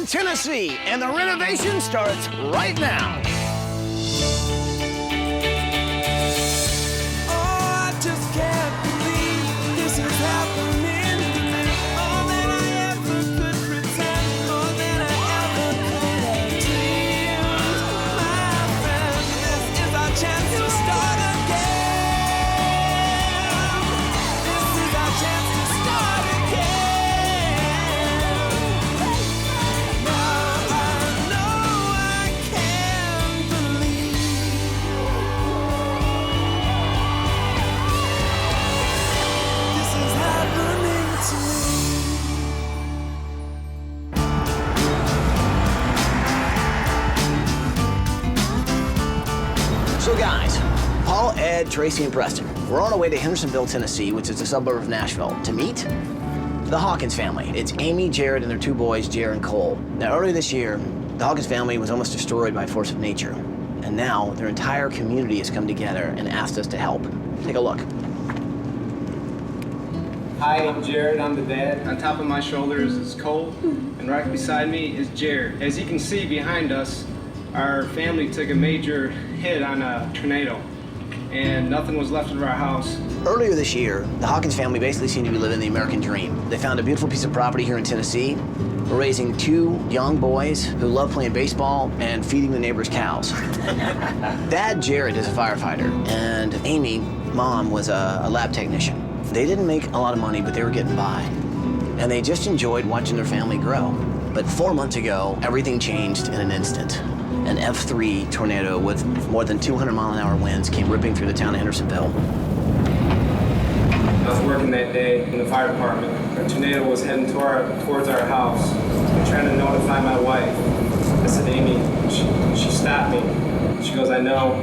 Tennessee, and the renovation starts right now. So guys, Paul, Ed, Tracy, and Preston, we're on our way to Hendersonville, Tennessee, which is a suburb of Nashville, to meet the Hawkins family. It's Amy, Jared, and their two boys, Jared and Cole. Now, earlier this year, the Hawkins family was almost destroyed by force of nature. And now, their entire community has come together and asked us to help. Take a look. Hi, I'm Jared, I'm the dad. On top of my shoulders is Cole, and right beside me is Jared. As you can see behind us, our family took a major hit on a tornado, and nothing was left of our house. Earlier this year, the Hawkins family basically seemed to be living the American dream. They found a beautiful piece of property here in Tennessee. We're raising two young boys who love playing baseball and feeding the neighbors' cows. Dad, Jared, is a firefighter, and Amy, mom, was a lab technician. They didn't make a lot of money, but they were getting by. And they just enjoyed watching their family grow. But 4 months ago, everything changed in an instant. An F3 tornado with more than 200-mile-an-hour winds came ripping through the town of Hendersonville. I was working that day in the fire department. A tornado was heading towards our house. I'm trying to notify my wife. I said, Amy, she stopped me. She goes, I know,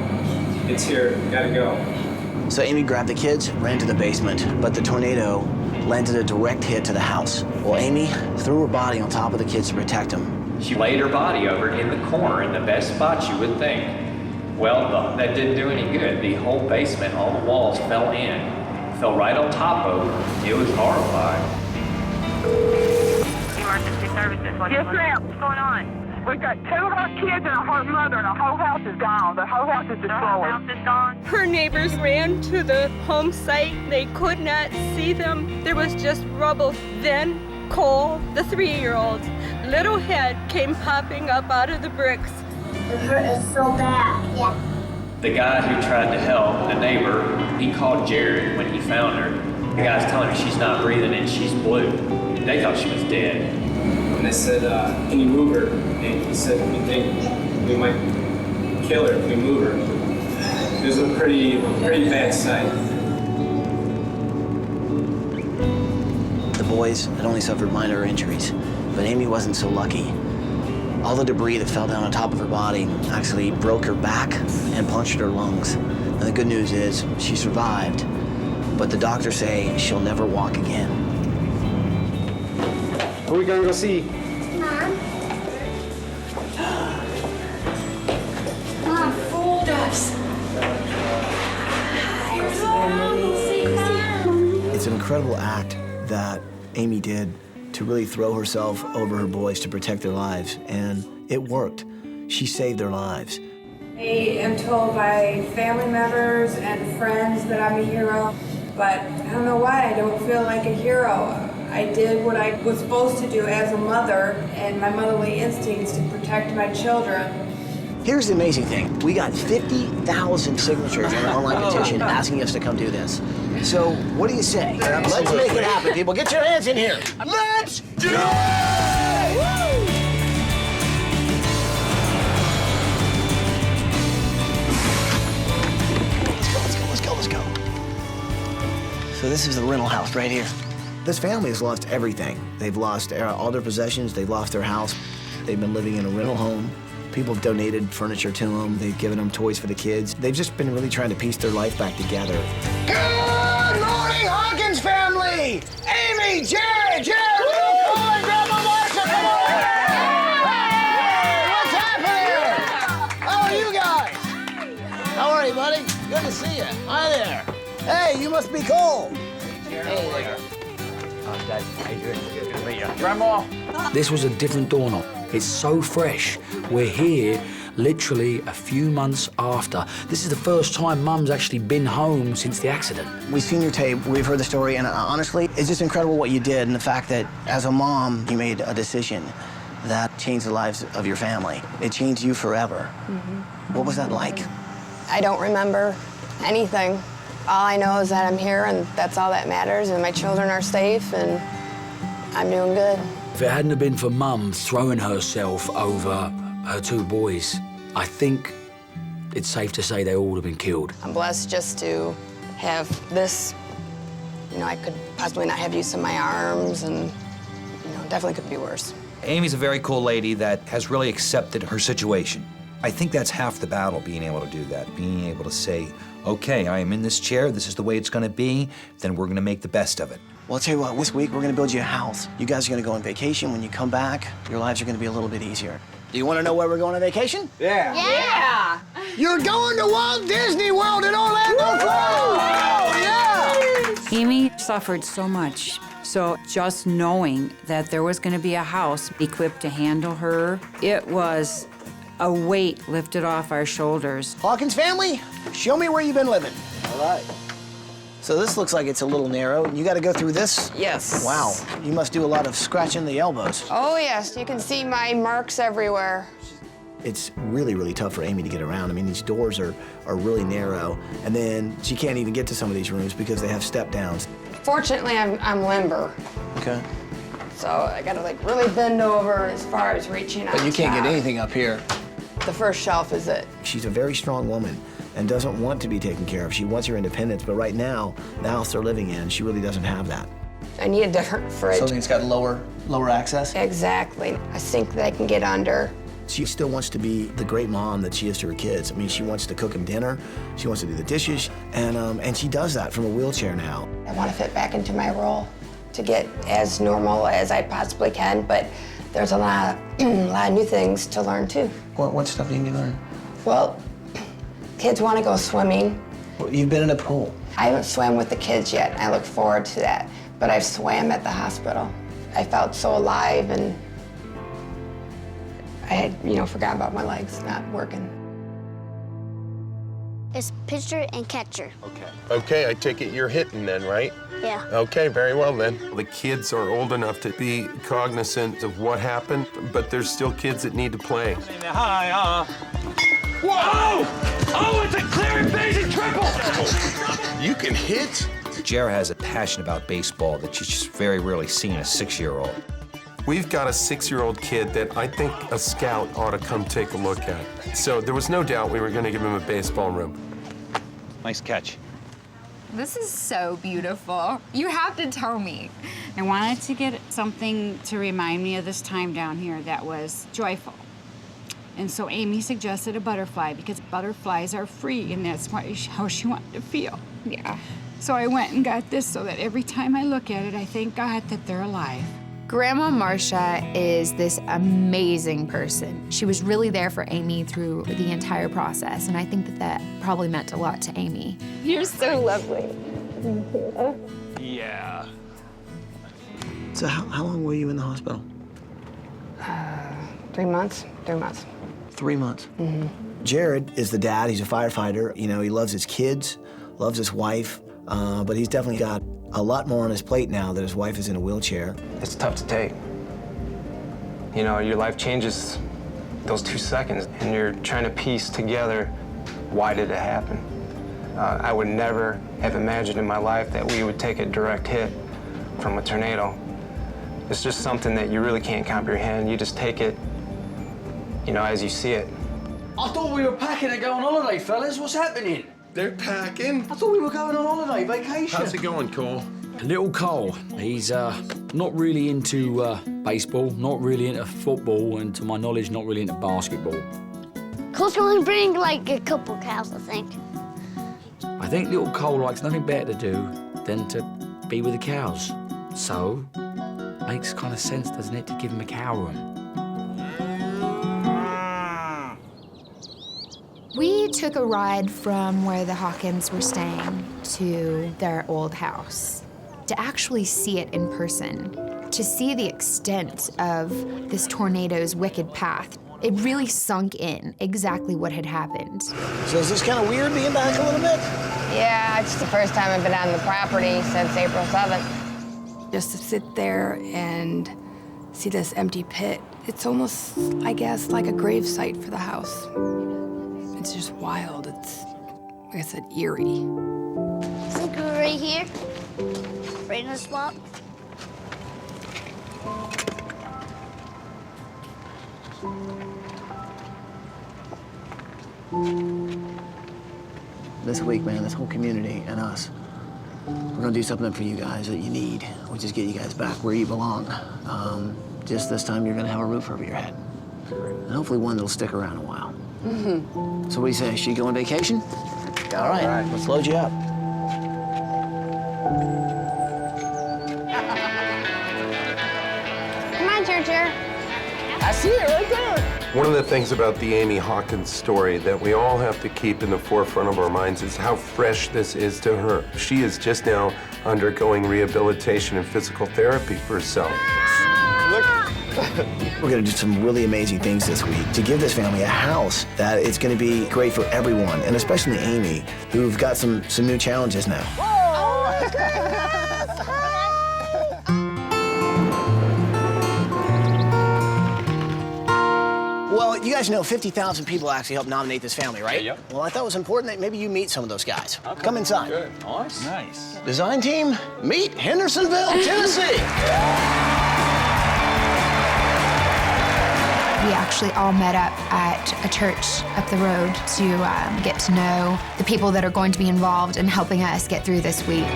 it's here, gotta go. So Amy grabbed the kids, ran to the basement, but the tornado landed a direct hit to the house. Well, Amy threw her body on top of the kids to protect them. She laid her body over in the corner in the best spot you would think. Well, that didn't do any good. The whole basement, all the walls fell in. Fell right on top of her. It was horrifying. Emergency services. Yes, ma'am. What's going on? We've got 2 of our kids and our mother, and the whole house is gone. The whole house is destroyed. The whole house is gone. Her neighbors ran to the home site. They could not see them. There was just rubble. Then Cole, the 3-year-old, little head came popping up out of the bricks. It hurt us so bad. Yeah. The guy who tried to help, the neighbor, he called Jared when he found her. The guy's telling her she's not breathing and she's blue. They thought she was dead. And they said, can you move her? And he said, we think we might kill her if we move her. It was a pretty bad sight. The boys had only suffered minor injuries, but Amy wasn't so lucky. All the debris that fell down on top of her body actually broke her back and punctured her lungs. And the good news is she survived, but the doctors say she'll never walk again. Who are we gonna go see? Mom? Mom fooled us. It's an incredible act that Amy did to really throw herself over her boys to protect their lives, and it worked. She saved their lives. I am told by family members and friends that I'm a hero, but I don't know why I don't feel like a hero. I did what I was supposed to do as a mother and my motherly instincts to protect my children. Here's the amazing thing. We got 50,000 signatures on an online petition asking us to come do this. So what do you say? Let's make it happen, people. Get your hands in here. Let's do it! Woo! Let's go. So this is the rental house right here. This family has lost everything. They've lost all their possessions. They've lost their house. They've been living in a rental home. People have donated furniture to them. They've given them toys for the kids. They've just been really trying to piece their life back together. Good morning, Hawkins family! Amy, Jared, little Cole, and Grandma Marcia, come on! Hey, what's happening? How are you guys? How are you, buddy? Good to see you. Hi there. Hey, you must be Cole. Hey there. Dad, how you doing? Good to meet you. Grandma. This was a different dawn. It's so fresh. We're here literally a few months after. This is the first time Mum's actually been home since the accident. We've seen your tape, we've heard the story, and honestly, it's just incredible what you did and the fact that as a mom, you made a decision that changed the lives of your family. It changed you forever. What was that like? I don't remember anything. All I know is that I'm here, and that's all that matters, and my children are safe, and I'm doing good. If it hadn't have been for Mum throwing herself over her two boys, I think it's safe to say they all would have been killed. I'm blessed just to have this. You know, I could possibly not have use of my arms, and, you know, definitely could be worse. Amy's a very cool lady that has really accepted her situation. I think that's half the battle, being able to do that, being able to say, okay, I am in this chair, this is the way it's gonna be, then we're gonna make the best of it. Well, I'll tell you what, this week we're gonna build you a house. You guys are gonna go on vacation. When you come back, your lives are gonna be a little bit easier. Do you wanna know where we're going on vacation? Yeah. You're going to Walt Disney World in Orlando, Florida! Oh, yeah! Amy suffered so much. So just knowing that there was gonna be a house equipped to handle her, it was a weight lifted off our shoulders. Hawkins family, show me where you've been living. All right. So this looks like it's a little narrow. You got to go through this? Yes. Wow. You must do a lot of scratching the elbows. Oh, yes. You can see my marks everywhere. It's really, really tough for Amy to get around. I mean, these doors are really narrow, and then she can't even get to some of these rooms because they have step downs. Fortunately, I'm limber. Okay. So I got to, like, really bend over as far as reaching out. But you can't get anything up here. The first shelf is it. She's a very strong woman and doesn't want to be taken care of. She wants her independence, but right now, the house they're living in, she really doesn't have that. I need a different fridge. Something that's got lower access? Exactly. A sink that I can get under. She still wants to be the great mom that she is to her kids. I mean, she wants to cook them dinner, she wants to do the dishes, and she does that from a wheelchair now. I want to fit back into my role to get as normal as I possibly can, but there's a lot of new things to learn, too. What stuff do you need to learn? Well, kids want to go swimming. Well, you've been in a pool. I haven't swam with the kids yet. I look forward to that, but I've swam at the hospital. I felt so alive, and I had, forgot about my legs not working. It's pitcher and catcher. Okay, I take it you're hitting then, right? Yeah. Okay, very well then. The kids are old enough to be cognizant of what happened, but there's still kids that need to play. Hi, Whoa! Oh, it's a clear and basic triple! You can hit? Jara has a passion about baseball that she's just very rarely seen a 6-year-old. We've got a 6-year-old kid that I think a scout ought to come take a look at. So there was no doubt we were going to give him a baseball room. Nice catch. This is so beautiful. You have to tell me. I wanted to get something to remind me of this time down here that was joyful. And so Amy suggested a butterfly because butterflies are free, and that's how she wanted to feel. Yeah. So I went and got this so that every time I look at it, I thank God that they're alive. Grandma Marcia is this amazing person. She was really there for Amy through the entire process, and I think that probably meant a lot to Amy. You're so lovely. Yeah. So how long were you in the hospital? 3 months. 3 months. 3 months. Jared is the dad. He's a firefighter. You know, he loves his kids, loves his wife, but he's definitely got a lot more on his plate now that his wife is in a wheelchair. It's tough to take. You know, your life changes those 2 seconds, and you're trying to piece together, why did it happen? I would never have imagined in my life that we would take a direct hit from a tornado. It's just something that you really can't comprehend. You just take it, as you see it. I thought we were packing to go on holiday, fellas. What's happening? They're packing. I thought we were going on holiday, vacation. How's it going, Cole? Little Cole, he's not really into baseball, not really into football, and to my knowledge, not really into basketball. Cole's going to bring like a couple cows, I think. I think little Cole likes nothing better to do than to be with the cows. So, makes kind of sense, doesn't it, to give him a cow room? We took a ride from where the Hawkins were staying to their old house to actually see it in person. To see the extent of this tornado's wicked path, it really sunk in exactly what had happened. So is this kind of weird being back a little bit? Yeah, it's the first time I've been on the property since April 7th. Just to sit there and see this empty pit, it's almost, I guess, like a grave site for the house. It's just wild. It's, like I said, eerie. Think we're right here? Right in the spot? This week, man, this whole community and us, we're gonna do something for you guys that you need, which is get you guys back where you belong. Just this time, you're gonna have a roof over your head. And hopefully one that'll stick around a while. Mm-hmm. So what do you say, she go on vacation? All right, let's load you up. Come on, Churcher. I see it right there. One of the things about the Amy Hawkins story that we all have to keep in the forefront of our minds is how fresh this is to her. She is just now undergoing rehabilitation and physical therapy for herself. We're gonna do some really amazing things this week to give this family a house that it's gonna be great for everyone, and especially Amy, who've got some new challenges now. Well, you guys know 50,000 people actually helped nominate this family, right? Yep. Well, I thought it was important that maybe you meet some of those guys. Okay. Come inside. Good. Nice. Design team, meet Hendersonville, Tennessee. We actually all met up at a church up the road to get to know the people that are going to be involved in helping us get through this week.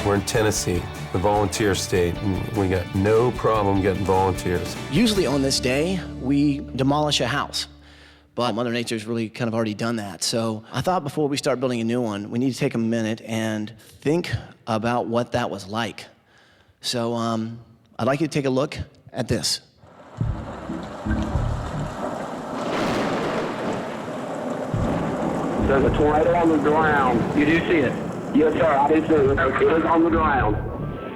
We're in Tennessee, the volunteer state, and we got no problem getting volunteers. Usually on this day, we demolish a house. But Mother Nature's really kind of already done that. So I thought before we start building a new one, we need to take a minute and think about what that was like. So I'd like you to take a look at this. There's a tornado on the ground. You do see it? Yes, sir. I do see it. It's on the ground.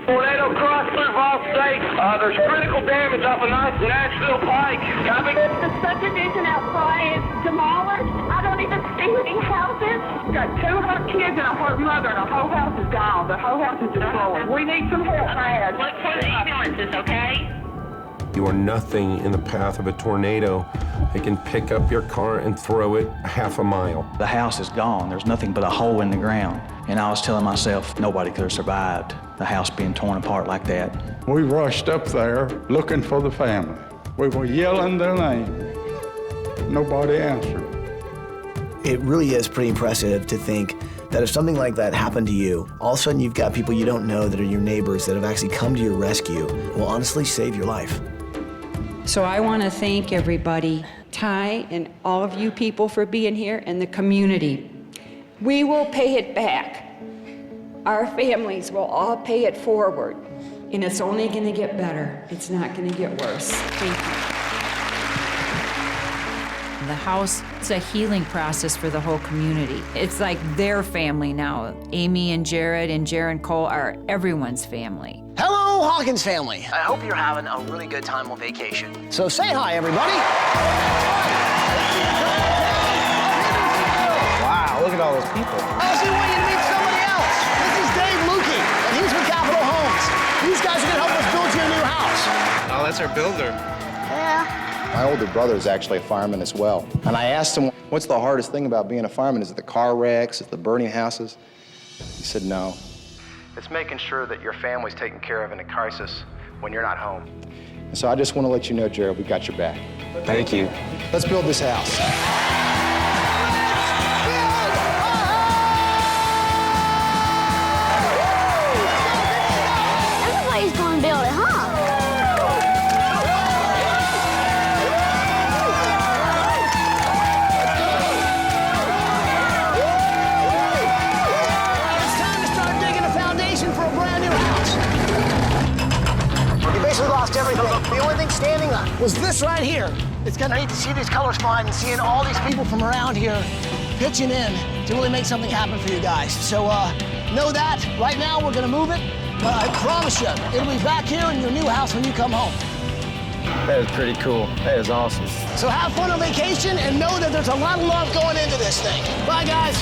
Tornado crossed through Vol State. There's critical damage off of Nashville Pike. Copy. The subdivision outside is demolished. I don't even see any houses. We got 2 hurt kids and a hurt mother, and the whole house is gone. The whole house is destroyed. We need some help, bad. Look for the ambulances, okay? You are nothing in the path of a tornado. They can pick up your car and throw it half a mile. The house is gone. There's nothing but a hole in the ground. And I was telling myself nobody could have survived the house being torn apart like that. We rushed up there looking for the family. We were yelling their name. Nobody answered. It really is pretty impressive to think that if something like that happened to you, all of a sudden you've got people you don't know that are your neighbors that have actually come to your rescue, will honestly save your life. So I want to thank everybody, Ty and all of you people for being here and the community. We will pay it back. Our families will all pay it forward. And it's only going to get better. It's not going to get worse. Thank you. The house is a healing process for the whole community. It's like their family now. Amy and Jared Cole are everyone's family. Hello, Hawkins family. I hope you're having a really good time on vacation. So say hi, everybody. Wow, look at all those people. I also want you to meet somebody else. This is Dave Lukey, and he's with Capital Homes. These guys are gonna help us build you a new house. Oh, that's our builder. Yeah. My older brother is actually a fireman as well. And I asked him, what's the hardest thing about being a fireman? Is it the car wrecks? Is it the burning houses? He said, no. It's making sure that your family's taken care of in a crisis when you're not home. And so I just want to let you know, Jared, we got your back. Thank you. Let's build this house. Everybody's going to build it, huh? Lost everything. The only thing standing up was this right here. It's kind of neat to see these colors flying and seeing all these people from around here pitching in to really make something happen for you guys. So know that right now we're gonna move it But I promise you, it'll be back here in your new house when you come home. That is pretty cool. That is awesome. So have fun on vacation and know that there's a lot of love going into this thing. Bye, guys.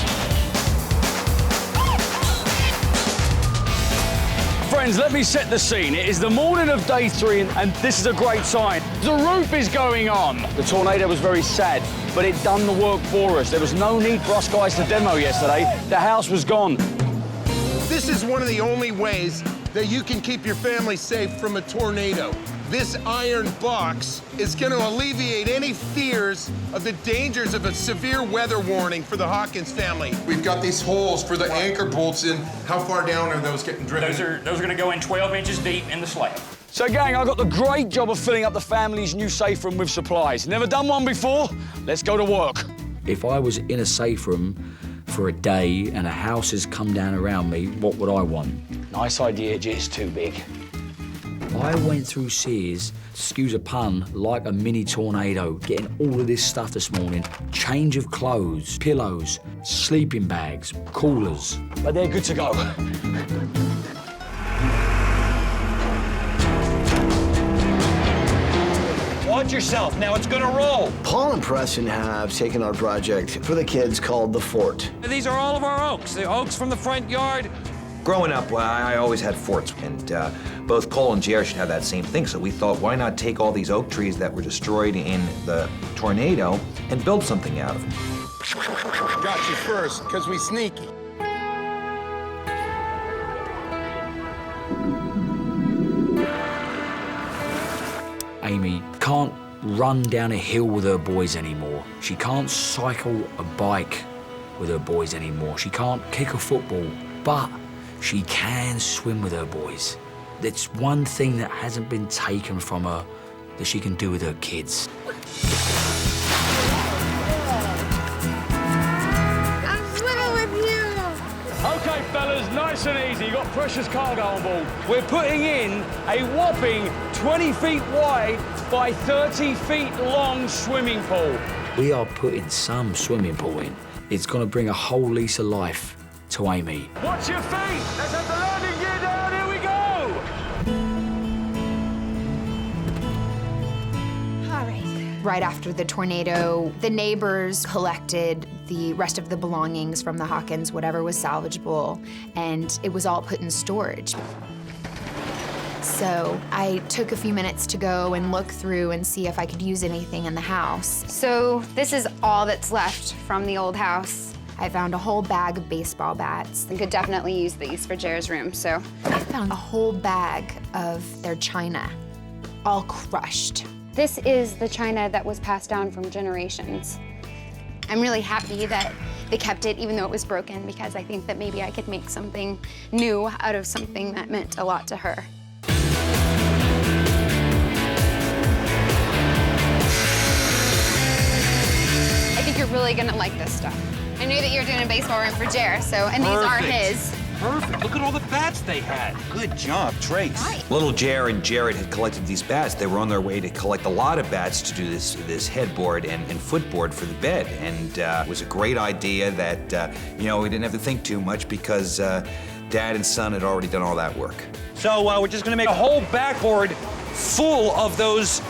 Friends, let me set the scene. It is the morning of day 3, and this is a great sign. The roof is going on. The tornado was very sad, but it done the work for us. There was no need for us guys to demo yesterday. The house was gone. This is one of the only ways that you can keep your family safe from a tornado. This iron box is going to alleviate any fears of the dangers of a severe weather warning for the Hawkins family. We've got these holes for the anchor bolts in. How far down are those getting driven? Those are going to go in 12 inches deep in the slab. So, gang, I got the great job of filling up the family's new safe room with supplies. Never done one before. Let's go to work. If I was in a safe room for a day and a house has come down around me, what would I want? Nice idea, just too big. I went through Sears, excuse a pun, like a mini tornado, getting all of this stuff this morning. Change of clothes, pillows, sleeping bags, coolers. But they're good to go. Watch yourself, now it's gonna roll. Paul and Preston have taken our project for the kids called The Fort. These are all of our oaks, the oaks from the front yard. Growing up, I always had forts, and both Cole and Jared should have that same thing, so we thought, why not take all these oak trees that were destroyed in the tornado and build something out of them? Got you first, because we sneaky. Amy can't run down a hill with her boys anymore. She can't cycle a bike with her boys anymore. She can't kick a football, but she can swim with her boys. It's one thing that hasn't been taken from her that she can do with her kids. I'm swimming with you. Okay, fellas, nice and easy. You got precious cargo on board. We're putting in a whopping 20 feet wide by 30 feet long swimming pool. We are putting some swimming pool in. It's gonna bring a whole lease of life to Amy. Watch your feet. Let's have the landing gear down. Here we go. All right. Right after the tornado, the neighbors collected the rest of the belongings from the Hawkins, whatever was salvageable, and it was all put in storage. So I took a few minutes to go and look through and see if I could use anything in the house. So this is all that's left from the old house. I found a whole bag of baseball bats. We could definitely use these for Jared's room, so. I found a whole bag of their china, all crushed. This is the china that was passed down from generations. I'm really happy that they kept it even though it was broken, because I think that maybe I could make something new out of something that meant a lot to her. I think you're really gonna like this stuff. I knew that you were doing a baseball room for Jer, so, and these are his. Perfect. Look at all the bats they had. Good job, Trace. Right. Little Jer and Jared had collected these bats. They were on their way to collect a lot of bats to do this headboard and footboard for the bed. And it was a great idea that, we didn't have to think too much because Dad and son had already done all that work. So we're just gonna make a whole backboard full of those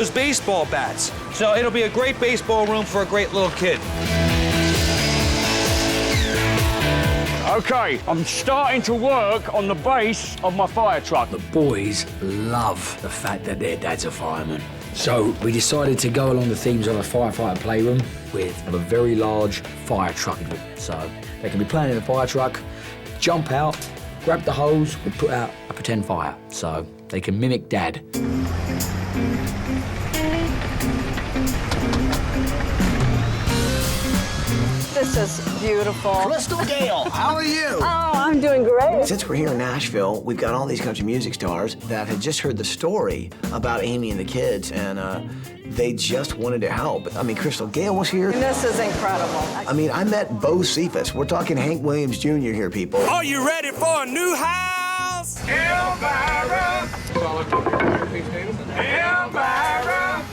baseball bats. So it'll be a great baseball room for a great little kid. Okay, I'm starting to work on the base of my fire truck. The boys love the fact that their dad's a fireman. So we decided to go along the themes of a firefighter playroom with a very large fire truck. So they can be playing in the fire truck, jump out, grab the hose, and put out a pretend fire. So they can mimic Dad. This is beautiful. Crystal Gale, how are you? Oh, I'm doing great. Since we're here in Nashville, we've got all these country music stars that had just heard the story about Amy and the kids, and they just wanted to help. I mean, Crystal Gale was here. This is incredible. I mean, I met Bo Cephas. We're talking Hank Williams Jr. here, people. Are you ready for a new house? Elvira! Elvira!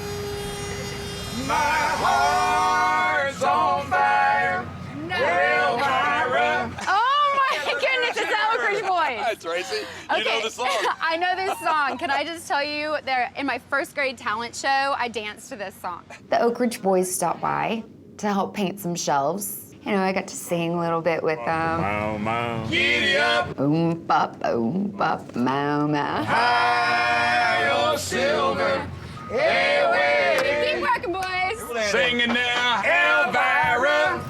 My heart's on fire! Elvira! Oh my goodness, it's Elkridge Boys. Tracy. You Okay. know the song. I know this song. Can I just tell you that in my first grade talent show, I danced to this song. The Oak Ridge Boys stopped by to help paint some shelves. You know, I got to sing a little bit with them. Mow, mow. Giddy up. Boom, bop, mow, mow. High or silver. Hey, Keep working, boys. Singing now, Elvira.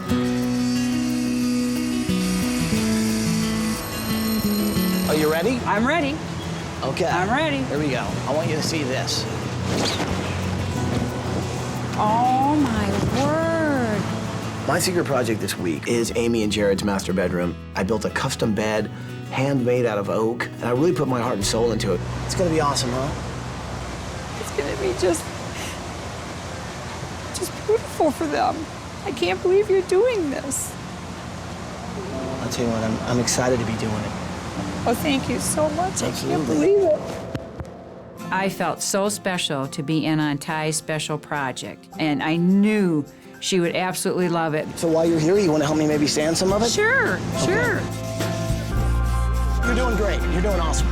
Are you ready? I'm ready. Okay. I'm ready. Here we go. I want you to see this. Oh, my word. My secret project this week is Amy and Jared's master bedroom. I built a custom bed, handmade out of oak, and I really put my heart and soul into it. It's gonna be awesome, huh? It's gonna be just beautiful for them. I can't believe you're doing this. I'll tell you what, I'm excited to be doing it. Oh, thank you so much. I can't Absolutely. believe it. I felt so special to be in on Ty's special project, and I knew she would absolutely love it. So while you're here, you want to help me maybe sand some of it? Sure, sure. You're doing great. You're doing awesome.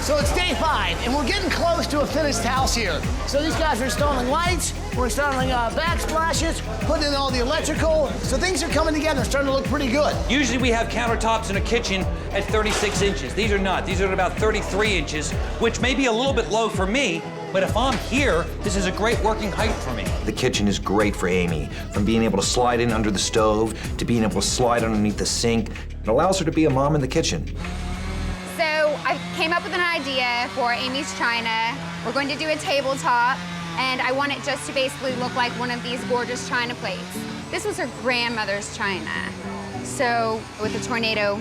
So it's day 5, and we're getting close to a finished house here. So these guys are installing lights, we're installing backsplashes, putting in all the electrical. So things are coming together, starting to look pretty good. Usually we have countertops in a kitchen at 36 inches. These are not. These are at about 33 inches, which may be a little bit low for me, but if I'm here, this is a great working height for me. The kitchen is great for Amy, from being able to slide in under the stove to being able to slide underneath the sink. It allows her to be a mom in the kitchen. So I came up with an idea for Amy's China. We're going to do a tabletop, and I want it just to basically look like one of these gorgeous China plates. This was her grandmother's China. So with the tornado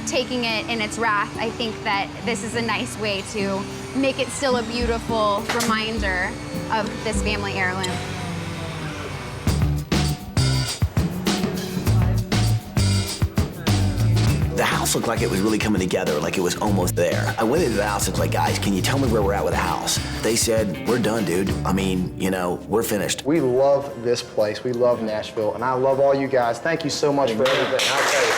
taking it in its wrath, I think that this is a nice way to make it still a beautiful reminder of this family heirloom. The house looked like it was really coming together, like it was almost there. I went into the house and was like, guys, can you tell me where we're at with the house? They said, we're done, dude. I mean, you know, we're finished. We love this place. We love Nashville, and I love all you guys. Thank you so much for everything. I'll tell you.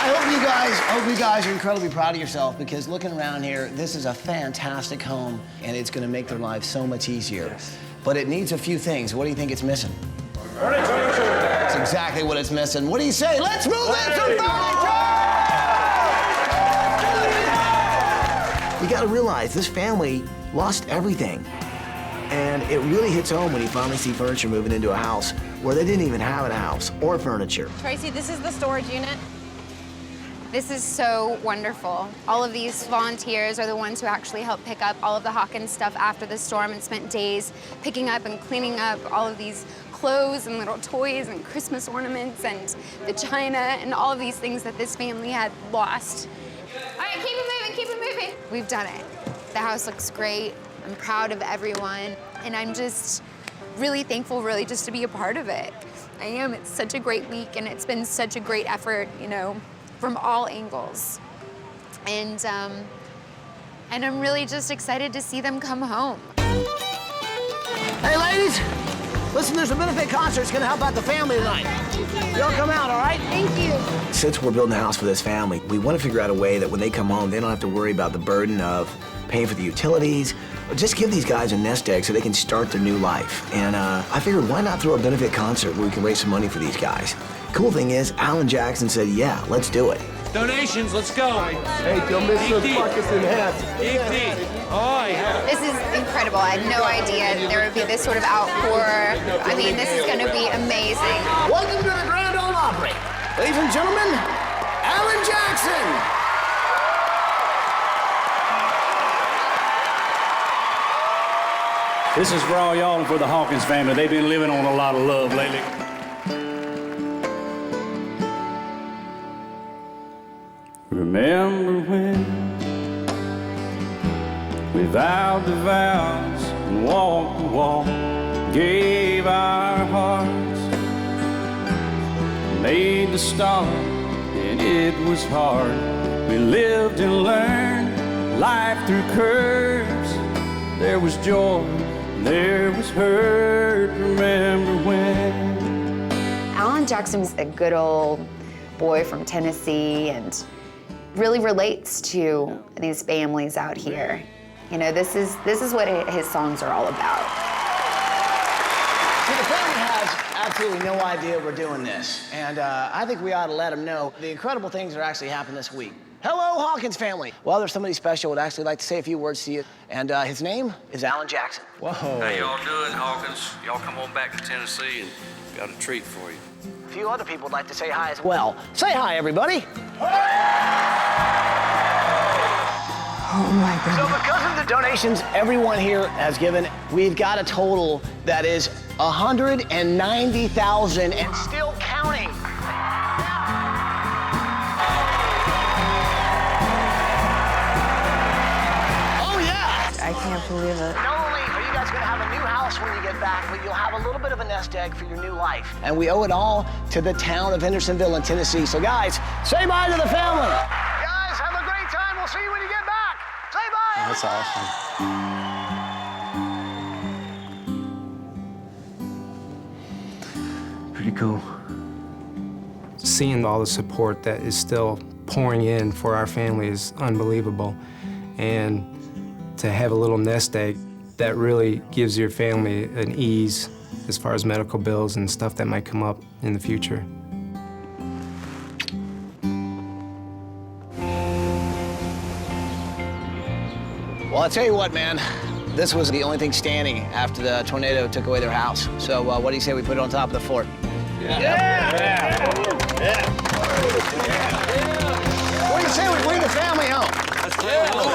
I hope you guys are incredibly proud of yourself, because looking around here, this is a fantastic home, and it's gonna make their lives so much easier. But it needs a few things. What do you think it's missing? Furniture. That's exactly what it's missing. What do you say? Let's move in some furniture! You gotta realize this family lost everything. And it really hits home when you finally see furniture moving into a house where they didn't even have a house or furniture. Tracy, this is the storage unit. This is so wonderful. All of these volunteers are the ones who actually helped pick up all of the Hawkins stuff after the storm and spent days picking up and cleaning up all of these clothes and little toys and Christmas ornaments and the china and all of these things that this family had lost. All right, keep it moving, keep it moving. We've done it. The house looks great. I'm proud of everyone. And I'm just really thankful, really, just to be a part of it. I am. It's such a great week, and it's been such a great effort, you know, from all angles. And I'm really just excited to see them come home. Hey, ladies, listen, there's a benefit concert. It's gonna help out the family tonight. Y'all come out, all right? Thank you. Since we're building a house for this family, we want to figure out a way that when they come home, they don't have to worry about the burden of paying for the utilities. Just give these guys a nest egg so they can start their new life. And I figured, why not throw a benefit concert where we can raise some money for these guys? Cool thing is, Alan Jackson said, yeah, let's do it. Donations, let's go. Hey, don't miss those buckets and hats. Oh, yeah. This is incredible. I had no idea there would be this sort of outpour. I mean, this is gonna be amazing. Welcome to the Grand Ole Opry. Ladies and gentlemen, Alan Jackson. This is for all y'all and for the Hawkins family. They've been living on a lot of love lately. Remember when we vowed the vows and walked the walk, gave our hearts, made the start, and it was hard. We lived and learned life through curves. There was joy, there was hurt, remember when? Alan Jackson's a good old boy from Tennessee and really relates to these families out here. You know, this is what his songs are all about. See, the family has absolutely no idea we're doing this, and I think we ought to let them know the incredible things that are actually happening this week. Hello, Hawkins family. Well, there's somebody special would actually like to say a few words to you, and his name is Alan Jackson. Whoa. How y'all doing, Hawkins? Y'all come on back to Tennessee and got a treat for you. A few other people would like to say hi as well. Say hi, everybody. Oh my goodness. So because of the donations everyone here has given, we've got a total that is $190,000 and still counting. Oh yeah! I can't believe it. Not only are you guys gonna have a new house when you get back, but you'll have a little bit of a nest egg for your new life. And we owe it all to the town of Hendersonville in Tennessee. So guys, say bye to the family. Guys, have a great time. We'll see you when you get back. Say bye. That's awesome. Pretty cool. Seeing all the support that is still pouring in for our family is unbelievable. And to have a little nest egg that really gives your family an ease as far as medical bills and stuff that might come up in the future. Well, I'll tell you what, man. This was the only thing standing after the tornado took away their house. So what do you say we put it on top of the fort? What do you say we bring the family home? Let's bring them home.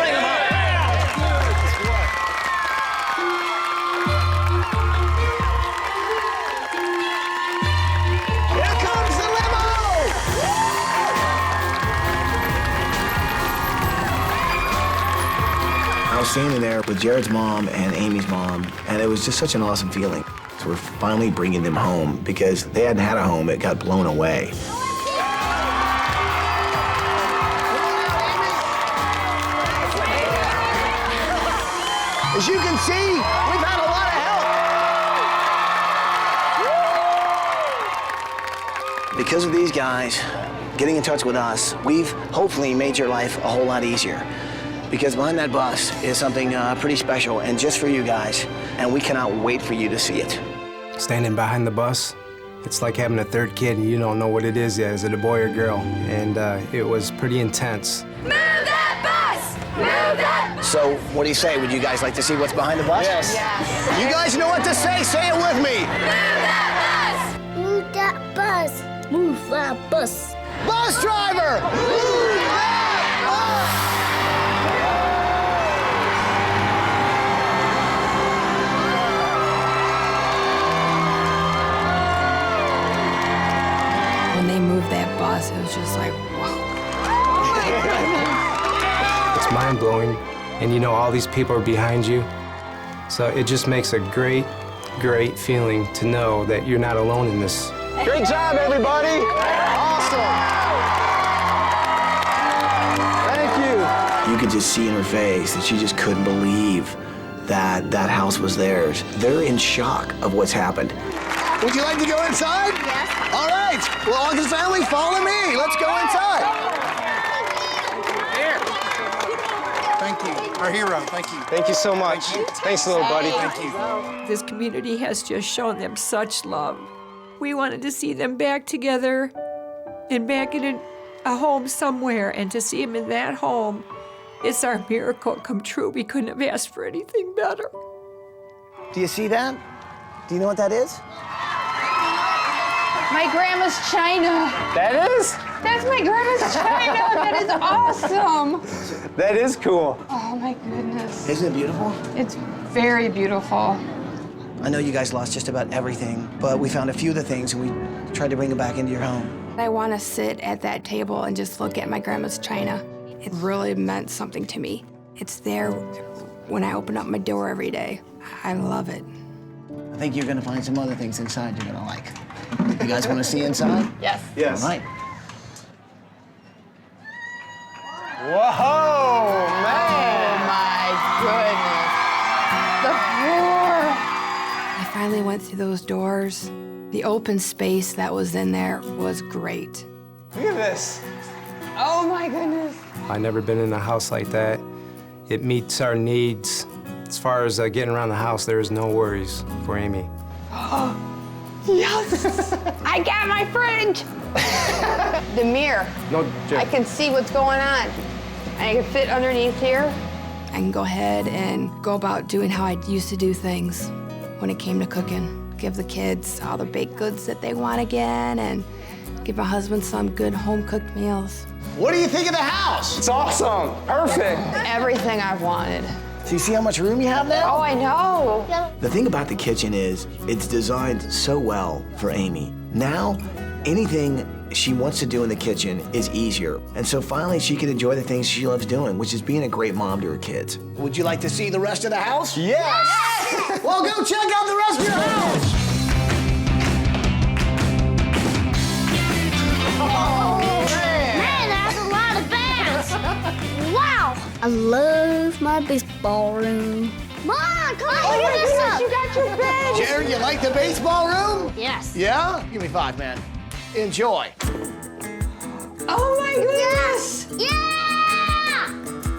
Here comes the limo! I was standing there with Jared's mom and Amy's mom, and it was just such an awesome feeling. So we're finally bringing them home because they hadn't had a home, it got blown away. As you can see, we've had a lot of help. Because of these guys getting in touch with us, we've hopefully made your life a whole lot easier. Because behind that bus is something pretty special and just for you guys, and we cannot wait for you to see it. Standing behind the bus, it's like having a third kid and you don't know what it is yet. Is it a boy or girl? And it was pretty intense. Move that bus! Move that! So, what do you say? Would you guys like to see what's behind the bus? Yes. You guys know what to say. Say it with me. Move that bus! Move that bus! Bus driver! Move that bus! When they moved that bus, it was just like, wow. It's mind-blowing, and you know all these people are behind you. So it just makes a great, great feeling to know that you're not alone in this. Great job, everybody! Awesome! Thank you! You could just see in her face that she just couldn't believe that that house was theirs. They're in shock of what's happened. Would you like to go inside? Yes. All right. Well, Hawkins family, follow me. Let's go inside. Here. Thank you. Our hero. Thank you. Thank you so much. Thanks, little buddy. Thank you. This community has just shown them such love. We wanted to see them back together and back in a home somewhere, and to see them in that home, it's our miracle come true. We couldn't have asked for anything better. Do you see that? Do you know what that is? My grandma's china. That is? That's my grandma's china. That is awesome. That is cool. Oh my goodness. Isn't it beautiful? It's very beautiful. I know you guys lost just about everything, but we found a few of the things and we tried to bring them back into your home. I want to sit at that table and just look at my grandma's china. It really meant something to me. It's there when I open up my door every day. I love it. I think you're gonna find some other things inside you're gonna like. You guys wanna see inside? Yes. Yes. All right. Whoa, man! Oh my goodness. The floor. I finally went through those doors. The open space that was in there was great. Look at this. Oh my goodness. I've never been in a house like that. It meets our needs. As far as getting around the house, there is no worries for Amy. Yes! I got my fridge! The mirror. No, I can see what's going on. I can fit underneath here. I can go ahead and go about doing how I used to do things when it came to cooking. Give the kids all the baked goods that they want again and give my husband some good home-cooked meals. What do you think of the house? It's awesome. Perfect. Everything I've wanted. So you see how much room you have now? Oh, I know. The thing about the kitchen is it's designed so well for Amy. Now, anything she wants to do in the kitchen is easier. And so finally she can enjoy the things she loves doing, which is being a great mom to her kids. Would you like to see the rest of the house? Yes! Well, go check out the rest of your house! Man, that's a lot of bass! Wow! I love my baseball room. Mom, come on, look at this up! You got your bed! Jared, you like the baseball room? Yes. Yeah? Give me 5, man. Enjoy. Oh my goodness! Yeah!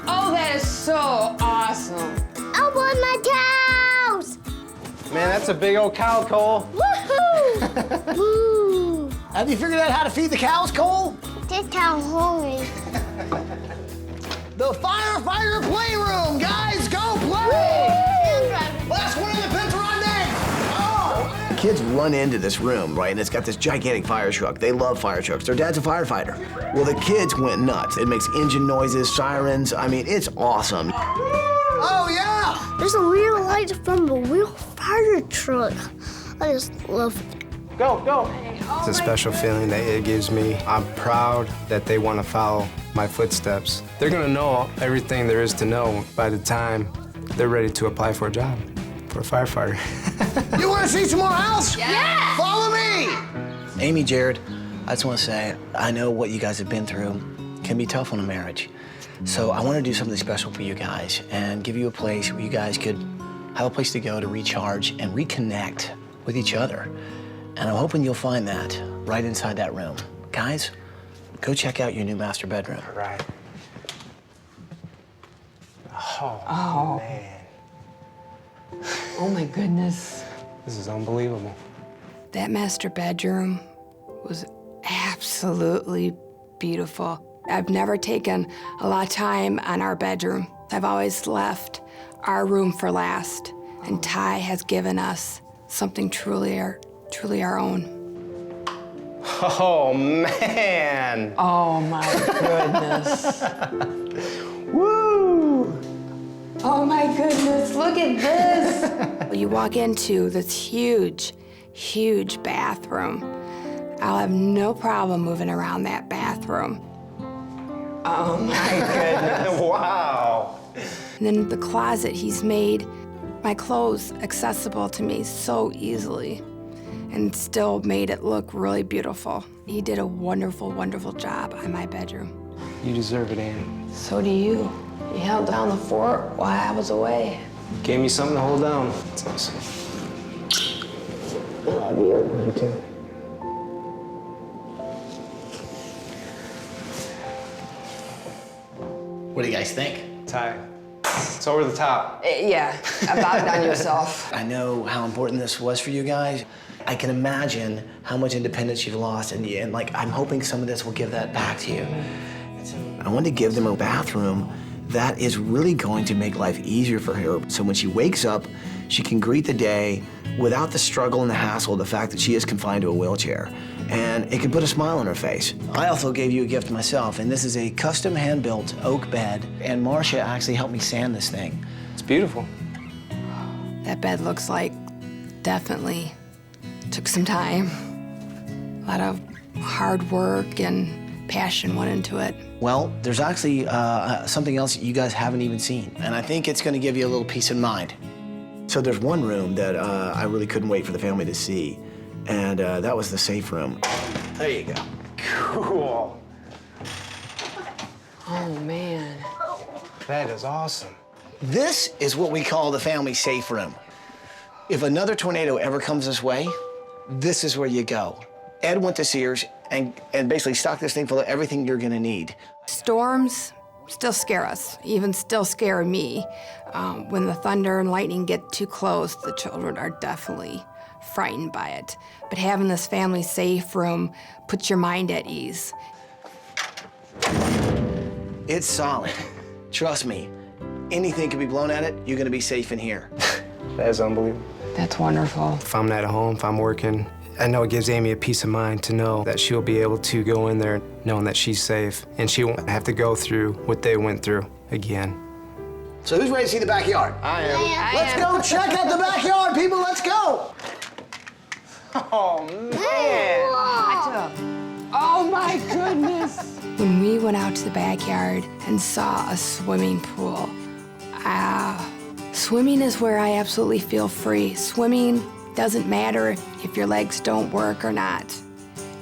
Oh, that is so awesome. I want my cows! Man, that's a big old cow, Cole. Woohoo! Woo! Have you figured out how to feed the cows, Cole? This cow's hungry. The firefighter playroom, guys, go play! Last one in the pits run next! Oh! Kids run into this room, right, and it's got this gigantic fire truck. They love fire trucks. Their dad's a firefighter. Well, the kids went nuts. It makes engine noises, sirens. I mean, it's awesome. Oh, yeah! There's a real light from the real fire truck. I just love it. Go, go. It's a special feeling that it gives me. I'm proud that they want to follow my footsteps. They're going to know everything there is to know by the time they're ready to apply for a job, for a firefighter. You want to see some more house? Yeah. Follow me! Amy, Jared, I just want to say, I know what you guys have been through can be tough on a marriage. So I want to do something special for you guys and give you a place where you guys could have a place to go to recharge and reconnect with each other. And I'm hoping you'll find that right inside that room. Guys, go check out your new master bedroom. Right. Oh, man. Oh my goodness. This is unbelievable. That master bedroom was absolutely beautiful. I've never taken a lot of time on our bedroom. I've always left our room for last. And Ty has given us something truly our own. Oh, man. Oh my goodness. Woo! Oh my goodness, look at this. You walk into this huge, huge bathroom. I'll have no problem moving around that bathroom. Oh my goodness. Wow. And then the closet, he's made my clothes accessible to me so easily and still made it look really beautiful. He did a wonderful, wonderful job on my bedroom. You deserve it, Annie. So do you. You held down the fort while I was away. Gave me something to hold down. That's awesome. I love you. You too. What do you guys think? Ty, it's over the top. Yeah, about done yourself. I know how important this was for you guys. I can imagine how much independence you've lost, and like, I'm hoping some of this will give that back to you. I wanted to give them a bathroom that is really going to make life easier for her. So when she wakes up, she can greet the day without the struggle and the hassle of the fact that she is confined to a wheelchair. And it can put a smile on her face. I also gave you a gift myself, and this is a custom hand-built oak bed, and Marcia actually helped me sand this thing. It's beautiful. That bed looks like definitely took some time. A lot of hard work and passion went into it. Well, there's actually something else you guys haven't even seen, and I think it's gonna give you a little peace of mind. So there's one room that I really couldn't wait for the family to see, and that was the safe room. There you go. Cool. Oh, man. That is awesome. This is what we call the family safe room. If another tornado ever comes this way, this is where you go. Ed went to Sears and basically stocked this thing full of everything you're gonna need. Storms still scare us, even still scare me. When the thunder and lightning get too close, the children are definitely frightened by it. But having this family safe room puts your mind at ease. It's solid. Trust me, anything can be blown at it, you're gonna be safe in here. That's unbelievable. That's wonderful. If I'm not at home, if I'm working, I know it gives Amy a peace of mind to know that she'll be able to go in there knowing that she's safe and she won't have to go through what they went through again. So who's ready to see the backyard? I am. Let's go check out the backyard, people, let's go! Oh, man. Oh, my goodness. When we went out to the backyard and saw a swimming pool, swimming is where I absolutely feel free. Swimming doesn't matter if your legs don't work or not.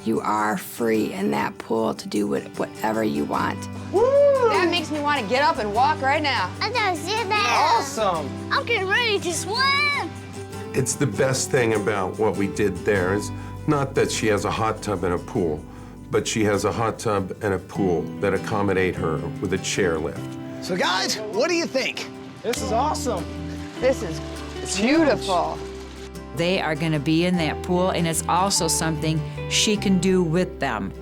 You are free in that pool to do whatever you want. Woo! That makes me want to get up and walk right now. I gotta see that. Awesome. I'm getting ready to swim. It's the best thing about what we did there is not that she has a hot tub and a pool, but she has a hot tub and a pool that accommodate her with a chair lift. So guys, what do you think? This is awesome. This is beautiful. They are going to be in that pool, and it's also something she can do with them.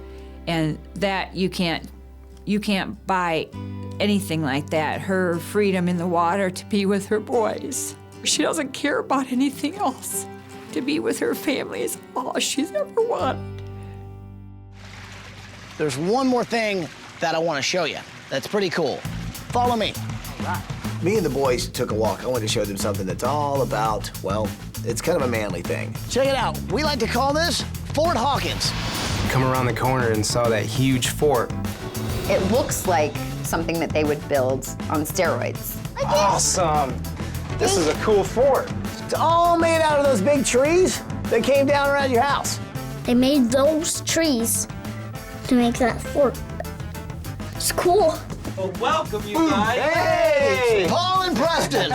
And that you can't buy anything like that. Her freedom in the water to be with her boys. She doesn't care about anything else. To be with her family is all she's ever wanted. There's one more thing that I want to show you that's pretty cool. Follow me. All right. Me and the boys took a walk. I wanted to show them something that's all about, well, it's kind of a manly thing. Check it out. We like to call this Fort Hawkins. Come around the corner and saw that huge fort. It looks like something that they would build on steroids. Awesome. This is a cool fort. It's all made out of those big trees that came down around your house. They made those trees to make that fort. It's cool. Well, welcome, you guys. Hey! Paul and Preston.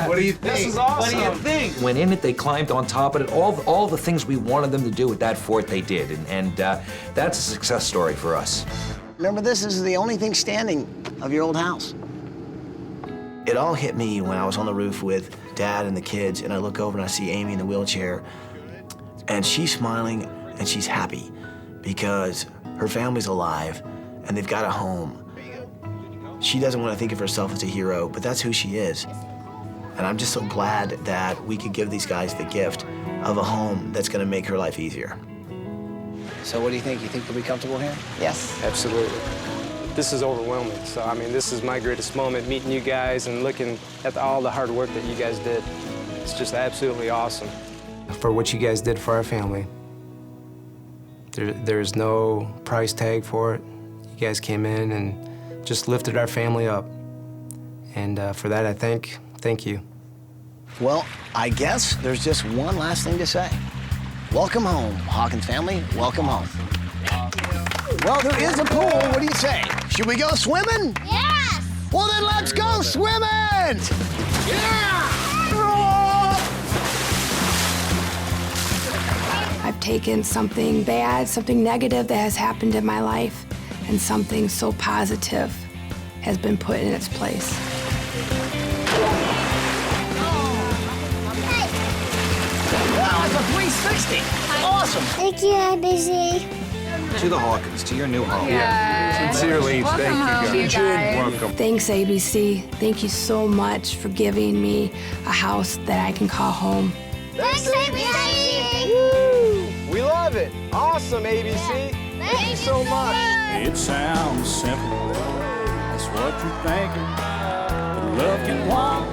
What do you think? This is awesome. What do you think? Went in it, they climbed on top of it. All the things we wanted them to do at that fort, they did. And that's a success story for us. Remember, this is the only thing standing of your old house. It all hit me when I was on the roof with Dad and the kids, and I look over and I see Amy in the wheelchair, and she's smiling and she's happy because her family's alive and they've got a home. She doesn't want to think of herself as a hero, but that's who she is. And I'm just so glad that we could give these guys the gift of a home that's going to make her life easier. So what do you think? You think they'll be comfortable here? Yes. Absolutely. This is overwhelming. So, I mean, this is my greatest moment, meeting you guys and looking at all the hard work that you guys did. It's just absolutely awesome. For what you guys did for our family. There's no price tag for it. You guys came in and just lifted our family up. And for that, I thank you. Well, I guess there's just one last thing to say. Welcome home, Hawkins family, welcome home. Well, there is a pool, what do you say? Should we go swimming? Yes! Well, then let's go swimming! Yeah! I've taken something bad, something negative that has happened in my life, and something so positive has been put in its place. Wow, it's a 360. Awesome. Thank you, ABC. To the Hawkins, to your new home. Yeah. Sincerely, thank you guys. Welcome. Thanks, ABC. Thank you so much for giving me a house that I can call home. Thanks, ABC. Woo! We love it. Awesome, ABC. Thank you so much. It sounds simple, that's what you're thinking. But love can walk